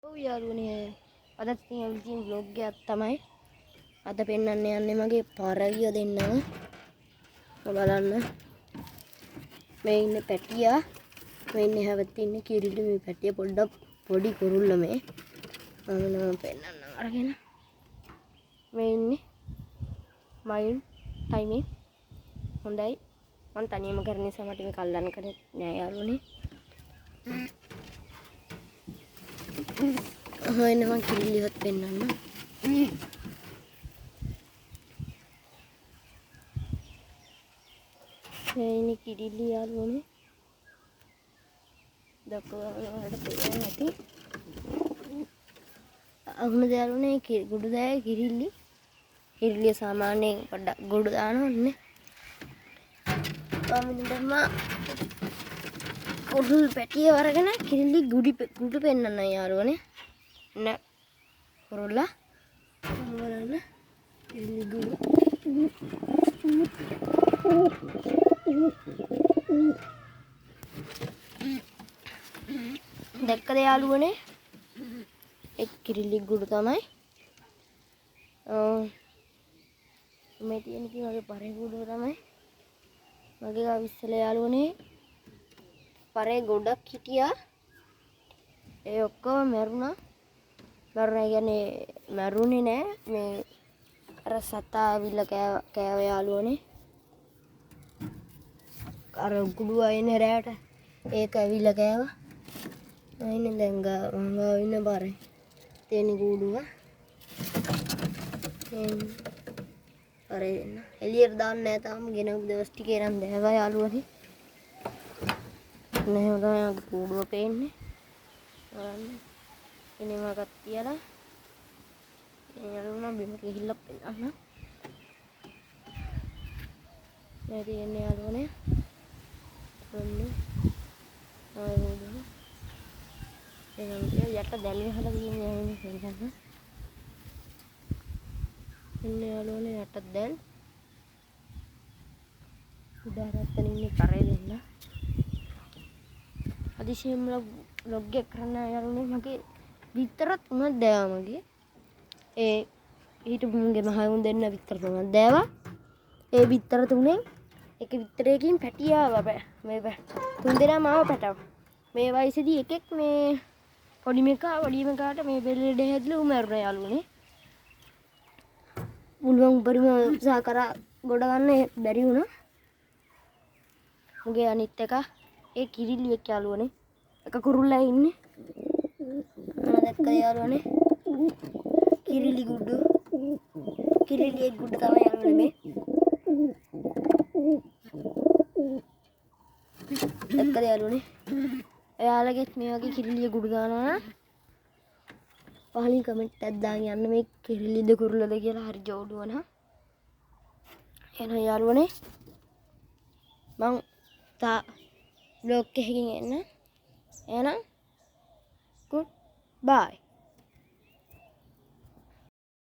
ඔව් යාළුවනේ අදත් ඉතින් vlog එකක් තමයි අද පෙන්නන්න යන්නේ මගේ පරවිය දෙන්නම බලන්න මේ ඉන්නේ පැටියා මේ ඉන්නේ හැවත් ඉන්නේ කිරිලි මේ පැටිය පොඩ්ඩක් පොඩි කුරුල්ල මේ මම පෙන්නන්න අරගෙන මේ ඉන්නේ මයින් ටයිමින් හොඳයි මම තනියම කරන නිසා මට මේක අල්ලන්න කරේ නෑ යාළුවනේ එන්න මං කිරිල්ලිවත් පෙන්නන්න මේ කිරිල්ලි යාළුවනේ දක්වනවාට පේන්නේ නැති අගුණ යාළුවනේ ගුඩු දෑ කිරිල්ලිය සාමාන්‍යයෙන් පොඩ්ඩක් ගුඩු දානවන්නේ මම කුරුල් පැටිය වරගෙන කිරිල්ලි ගුඩු පෙන්නන්න යාළුවනේ න කුරුල්ලා බලන්න කිරිල්ලි ගුඩු දැක්කද යාළුවනේ එක් කිරිල්ලි ගුඩු තමයි මේ තියෙන කි මගේ පරේ ගුඩු තමයි මගේ ගාව ඉස්සල යාළුවනේ පරේ ගොඩක් හිටියා ඒ ඔක්කොම මැරුණා කියන්නේ මැරුණේ නෑ මේ අර සතා අවිල්ල කෑව යාළුවනේ අර කුඩු අයිනේ රැට ඒක ඇවිල්ලා කෑවා අයිනේ දැන් ගාව ඉන්න බරේ තේනි කුඩුව අර එළියට දාන්න නෑ තාම ගෙන දවස් ටිකේ නම් දැවවා යාළුවනේ නැහැ තමයි මගේ කුඩුව පේන්නේ බලන්න ඉනේ මගක් තියලා යාළුවනේ බිම ගිහිල්ලා පෙන්නන්න මේ තියෙන්නේ යාළුවනේ ඔන්න ආයෙත් එනම් යට දැල් වහලා තියෙන්නේ යාළුවනේ බලන්න ඉන්නේ යාළුවනේ යට දැල් උඩරත්තන ඉන්නේ කරේ දෙන්න අදිශේම vlog එක කරන්න යාළුවනේ මගේ විතරක් උනත් දෑවා මගේ ඒ හිටපු මුගේ මහවුන් දෙන්න විතර තමයි දෑවා ඒ විතර තුනෙන් එක විතරයකින් පැටියාව මේ තුන් දෙනා මාව පැටව මේ වයසේදී එකෙක් මේ පොඩි මෙකාට මේ බෙල්ලෙඩ හැදලා උමරුණා යාළුවනේ මුළුන් උපරිම උත්සාහ කරා ගොඩ ගන්න බැරි වුණා මුගේ අනිත් එක ඒ කිරිල්ලියක් යාළුවනේ එක කුරුල්ලා ඉන්නේ දැක්කද යාළුවනේ කිරිලි ගුඩු කිරිල්ලියේ ගුඩු තමයි යාළුවනේ මේ දැක්කද යාළුවනේ එයාලගෙත් මේ වගේ කිරිල්ලිය ගුඩු දානවා නම් පහලින් කමෙන්ට් එකක් දාන්න යන්න මේ කිරිල්ලිද කුරුල්ලද කියලා හරි ජෝඩුව නම් එහෙනම් යාළුවනේ මං තා vlog එකකින් එන්න එහෙනම් good bye